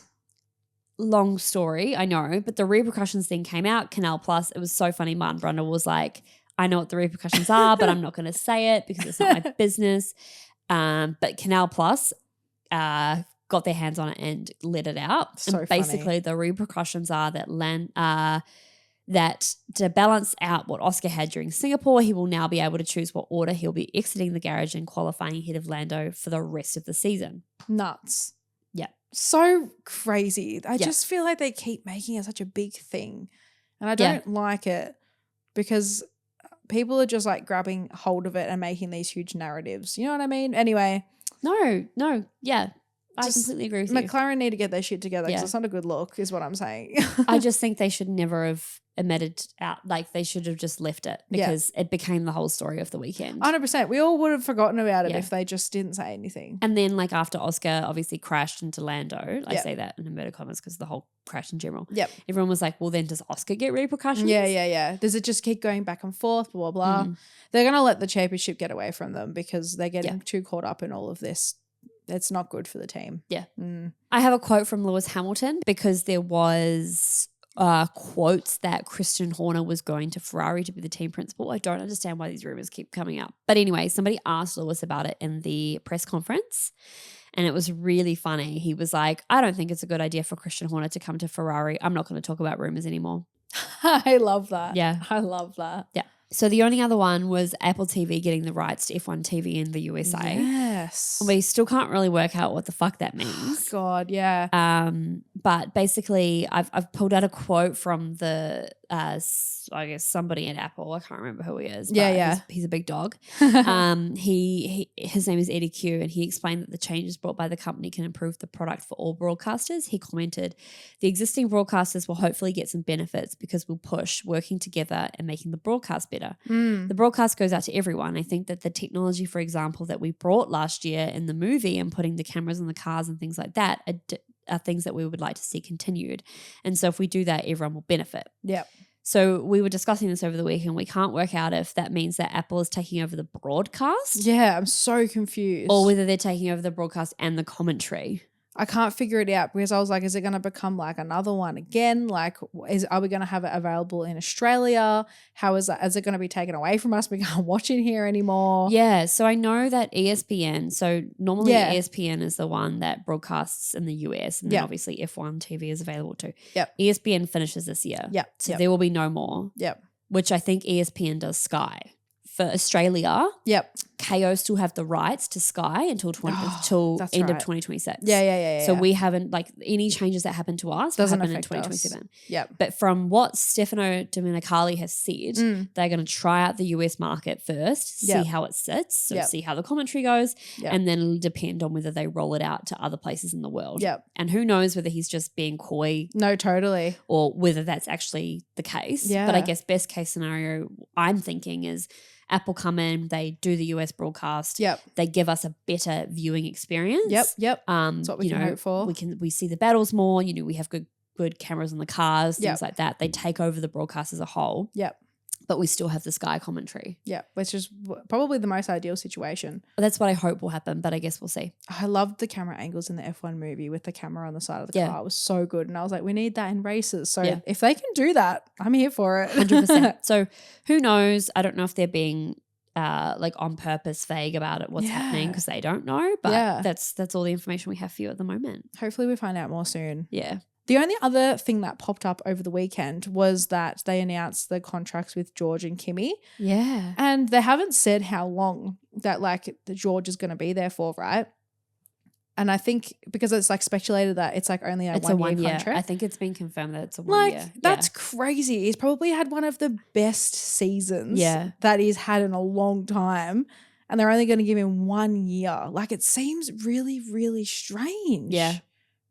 long story, I know, but the repercussions then came out, Canal Plus. It was so funny. Martin Brundle was like, I know what the repercussions are, but I'm not going to say it because it's not my business. But Canal Plus got their hands on it and let it out. So and basically funny. the repercussions are that that to balance out what Oscar had during Singapore, he will now be able to choose what order he'll be exiting the garage and qualifying ahead of Lando for the rest of the season. Nuts. Yeah. So crazy. I just feel like they keep making it such a big thing. And I don't like it because people are just like grabbing hold of it and making these huge narratives. You know what I mean? Anyway. No. Yeah. I completely agree with you. McLaren need to get their shit together because it's not a good look is what I'm saying. I just think they should never have admitted out. Like they should have just left it because it became the whole story of the weekend. 100%. We all would have forgotten about it if they just didn't say anything. And then like after Oscar obviously crashed into Lando, I say that in inverted commas because the whole crash in general. Yep. Everyone was like, well then does Oscar get repercussions? Yeah. Does it just keep going back and forth, blah, blah, blah. They're going to let the championship get away from them because they're getting too caught up in all of this. It's not good for the team. Yeah. I have a quote from Lewis Hamilton because there was quotes that Christian Horner was going to Ferrari to be the team principal. I don't understand why these rumors keep coming up. But anyway, somebody asked Lewis about it in the press conference and it was really funny. He was like, I don't think it's a good idea for Christian Horner to come to Ferrari. I'm not going to talk about rumors anymore. I love that. Yeah. I love that. Yeah. So the only other one was Apple TV getting the rights to F1 TV in the USA. Yeah. Yes. We still can't really work out what the fuck that means. God, yeah. But basically, I've pulled out a quote from the I guess somebody at Apple. I can't remember who he is. But he's a big dog. His name is Eddie Q, and he explained that the changes brought by the company can improve the product for all broadcasters. He commented, "The existing broadcasters will hopefully get some benefits because we'll push working together and making the broadcast better. The broadcast goes out to everyone. I think that the technology, for example, that we brought last year in the movie and putting the cameras in the cars and things like that are things that we would like to see continued. And so if we do that, everyone will benefit." Yep. So we were discussing this over the week, and we can't work out if that means that Apple is taking over the broadcast. Yeah, I'm so confused. Or whether they're taking over the broadcast and the commentary. I can't figure it out because I was like, is it going to become like another one again? Like, are we going to have it available in Australia? How is that? Is it going to be taken away from us? We can't watch it here anymore. Yeah. So I know that ESPN, so normally ESPN is the one that broadcasts in the US, and then obviously F1 TV is available too. Yep. ESPN finishes this year. Yep. So there will be no more. Yep. Which I think ESPN does Sky. For Australia, KO still have the rights to Sky until end of 2026. Yeah. So we haven't, like, any changes that happen to us doesn't happen in affect 2027. Yeah. But from what Stefano Domenicali has said, they're going to try out the US market first, see how it sits, see how the commentary goes, and then it'll depend on whether they roll it out to other places in the world. And who knows whether he's just being coy. No, totally. Or whether that's actually the case. Yeah. But I guess best case scenario I'm thinking is Apple come in, they do the US broadcast. They give us a better viewing experience. That's what we can hope for. We see the battles more. We have good cameras in the cars, things like that. They take over the broadcast as a whole. But we still have the Sky commentary. Which is probably the most ideal situation. That's what I hope will happen, but I guess we'll see. I loved the camera angles in the F1 movie with the camera on the side of the car. It was so good. And I was like, we need that in races. So if they can do that, I'm here for it. 100%. So who knows? I don't know if they're being like on purpose vague about it, what's happening, because they don't know. But that's all the information we have for you at the moment. Hopefully we find out more soon. Yeah. The only other thing that popped up over the weekend was that they announced the contracts with George and Kimi. Yeah. And they haven't said how long that, like, the George is going to be there for, right? And I think because it's like speculated that it's like only a one-year contract. I think it's been confirmed that it's a 1 year. That's crazy. He's probably had one of the best seasons that he's had in a long time. And they're only going to give him 1 year. Like, it seems really, really strange. Yeah.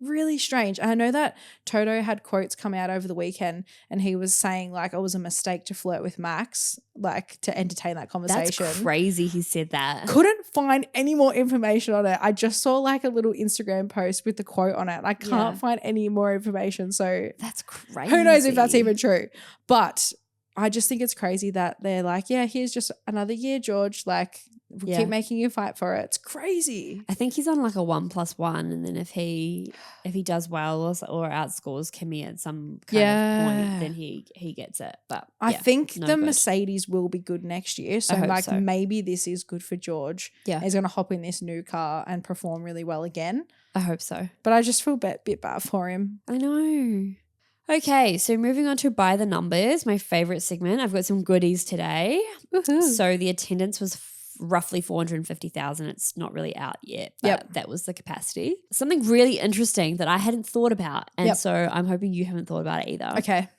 Really strange. And I know that Toto had quotes come out over the weekend and he was saying, like, it was a mistake to flirt with Max, like, to entertain that conversation. That's crazy he said that. Couldn't find any more information on it. I just saw like a little Instagram post with the quote on it. I can't find any more information. So that's crazy. Who knows if that's even true. But I just think it's crazy that they're like, yeah, here's just another year, George. Like, we'll keep making you fight for it. It's crazy. I think he's on like a 1+1, and then if he does well or outscores Kimi at some kind of point, then he gets it. But I think the Mercedes will be good next year. So like maybe this is good for George. Yeah, he's gonna hop in this new car and perform really well again. I hope so. But I just feel a bit bad for him. I know. Okay, so moving on to By the Numbers, my favorite segment. I've got some goodies today. Woohoo. So the attendance was roughly 450,000. It's not really out yet, but that was the capacity. Something really interesting that I hadn't thought about, and so I'm hoping you haven't thought about it either. Okay.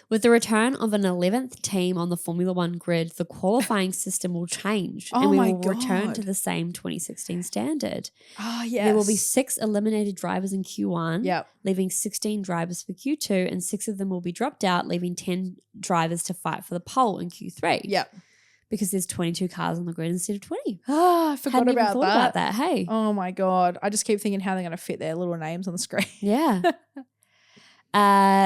With the return of an 11th team on the Formula One grid, the qualifying system will change and we will return to the same 2016 standard. Oh, yes. There will be 6 eliminated drivers in Q1, leaving 16 drivers for Q2, and 6 of them will be dropped out, leaving 10 drivers to fight for the pole in Q3. Yep. Because there's 22 cars on the grid instead of 20. Oh, I forgot about that. Hey. Oh, my God. I just keep thinking how they're going to fit their little names on the screen. Yeah.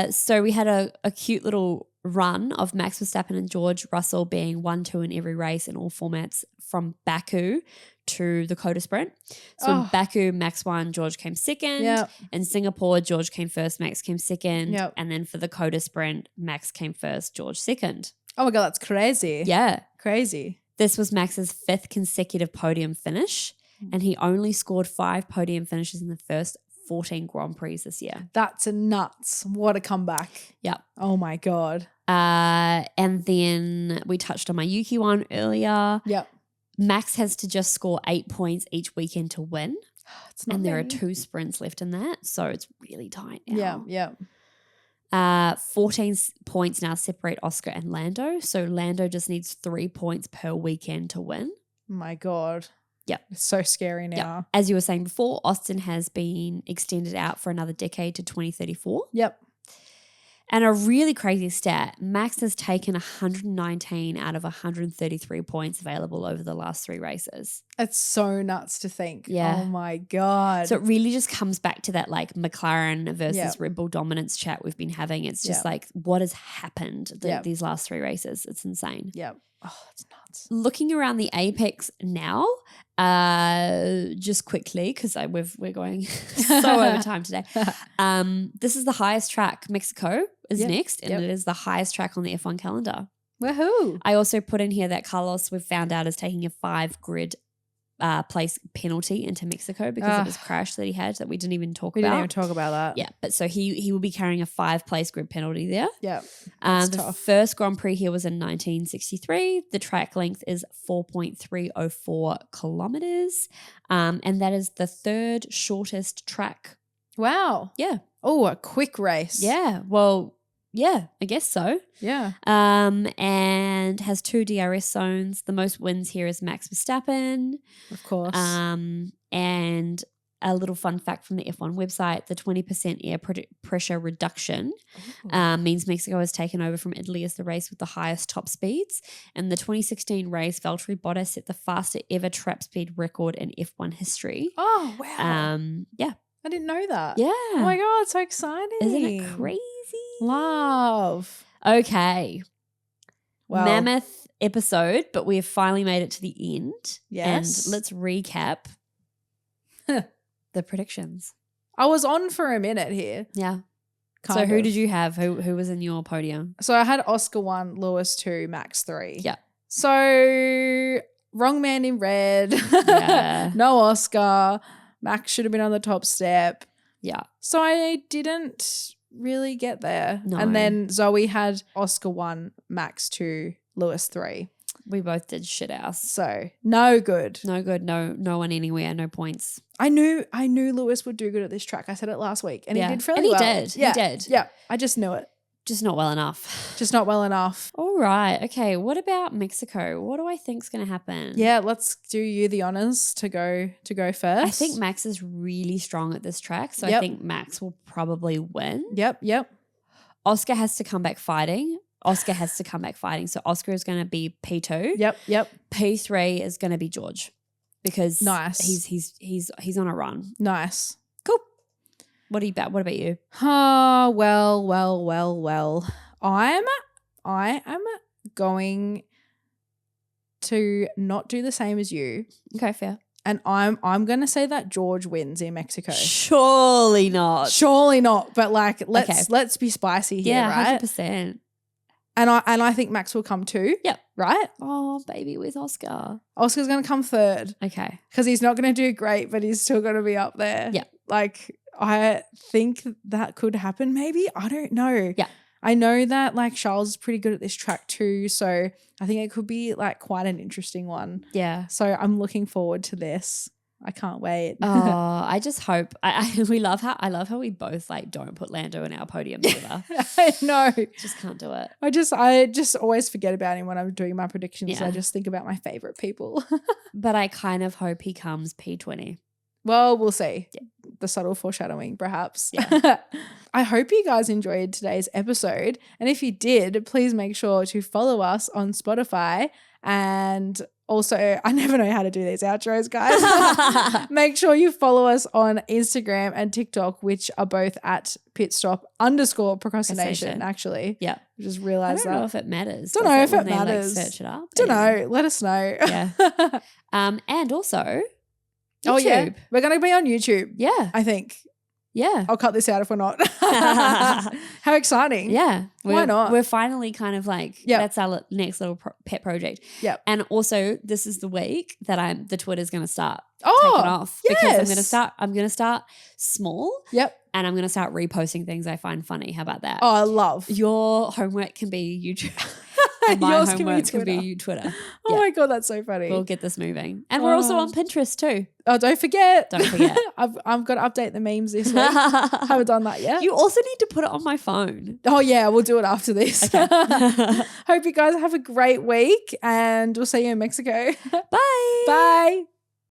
So we had a cute little run of Max Verstappen and George Russell being 1-2 in every race in all formats from Baku to the COTA sprint. So in Baku, Max won, George came second. Yep. In Singapore, George came first, Max came second. Yep. And then for the COTA sprint, Max came first, George second. Oh my God, that's crazy. Yeah. Crazy. This was Max's 5th consecutive podium finish, and he only scored 5 podium finishes in the first 14 Grand Prix this year. That's nuts. What a comeback. Yep. Oh my God. And then we touched on my Yuki one earlier. Yep. Max has to just score 8 points each weekend to win. It's not And there are many. 2 sprints left in that. So it's really tight now. Yeah. 14 points now separate Oscar and Lando. So Lando just needs 3 points per weekend to win. My God. Yep. It's so scary now. Yep. As you were saying before, Austin has been extended out for another decade to 2034. Yep. And a really crazy stat, Max has taken 119 out of 133 points available over the last 3 races. It's so nuts to think. Yeah. Oh my God. So it really just comes back to that like McLaren versus Red Bull dominance chat we've been having. It's just like what has happened these last 3 races. It's insane. Yep. Oh, it's nuts. Looking around the apex now, just quickly because we're going so over time today. This is the highest track. Mexico is next, and it is the highest track on the F1 calendar. Woohoo! I also put in here that Carlos we've found out is taking a 5 grid place penalty into Mexico because of his crash that he had that we didn't even talk about. We didn't even talk about that. Yeah, but so he will be carrying a 5-place grid penalty there. Yeah, the tough. first Grand Prix here was in 1963. The track length is 4.304 kilometers, and that is the 3rd shortest track. Wow. Yeah. Oh, a quick race. Yeah. Well, yeah, I guess so. Yeah. And has 2 DRS zones. The most wins here is Max Verstappen. Of course. And a little fun fact from the F1 website, the 20% air pressure reduction means Mexico has taken over from Italy as the race with the highest top speeds. In the 2016 race, Valtteri Bottas set the fastest ever trap speed record in F1 history. Oh, wow. Yeah. I didn't know that. Yeah. Oh my God, it's so exciting. Isn't it crazy? Love. Okay. Well, Mammoth episode, but we have finally made it to the end. Yes. And let's recap the predictions. I was on for a minute here. Yeah. Kind so who of. did you have? Who was in your podium? So I had Oscar 1, Lewis 2, Max 3. Yeah. So wrong man in red. Yeah. No Oscar. Max should have been on the top step. Yeah. So I didn't really get there. No. And then Zoe had Oscar 1, Max 2, Lewis 3. We both did shit house. So no good. No good. No one anywhere. No points. I knew Lewis would do good at this track. I said it last week. And he did fairly well. Did. Yeah. He did. Yeah. I just knew it. Just not well enough. Just not well enough. All right. Okay. What about Mexico? What do I think's going to happen? Yeah, let's do you the honors to go first. I think Max is really strong at this track, so I think Max will probably win. Yep. Oscar has to come back fighting. So Oscar is going to be P2. Yep. P3 is going to be George because nice. He's on a run. Nice. Cool. What about you? Oh, well. I am going to not do the same as you. Okay, fair. And I'm going to say that George wins in Mexico. Surely not. Surely not, but like let's be spicy here, right? 100%. And I think Max will come too. Yep. Right? Oh, baby with Oscar. Oscar's going to come third. Okay. Because he's not going to do great, but he's still going to be up there. Yeah. Like I think that could happen maybe. I don't know. Yeah. I know that like Charles is pretty good at this track too. So I think it could be like quite an interesting one. Yeah. So I'm looking forward to this. I can't wait. Oh, I just hope I love how we both like don't put Lando in our podiums ever. I know. Just can't do it. I just always forget about him when I'm doing my predictions. Yeah. I just think about my favorite people. But I kind of hope he comes P20. Well, we'll see. Yeah. The subtle foreshadowing, perhaps. Yeah. I hope you guys enjoyed today's episode. And if you did, please make sure to follow us on Spotify. And also, I never know how to do these outros, guys. Make sure you follow us on Instagram and TikTok, which are both at pitstop_procrastination, actually. Yeah. I just realized I don't know if it matters. Don't know if it when matters. They, like, search it up. Don't know. Let us know. Yeah. And also, YouTube. Oh, yeah. We're going to be on YouTube. Yeah. I think. Yeah. I'll cut this out if we're not. How exciting. Yeah. Why not? We're finally kind of like, that's our next little pet project. Yep. And also, this is the week that the Twitter's going to start taking taking off. Yes. Because I'm going to start small. Yep. And I'm going to start reposting things I find funny. How about that? Oh, I love. Your homework can be YouTube. And my Yours can be homework can Twitter. be Twitter. Oh Yeah. my God, that's so funny. We'll get this moving. And we're also on Pinterest too. Oh, don't forget. Don't forget. I've got to update the memes this week. Haven't done that yet. You also need to put it on my phone. Oh yeah, we'll do it after this. Okay. Hope you guys have a great week and we'll see you in Mexico. Bye. Bye.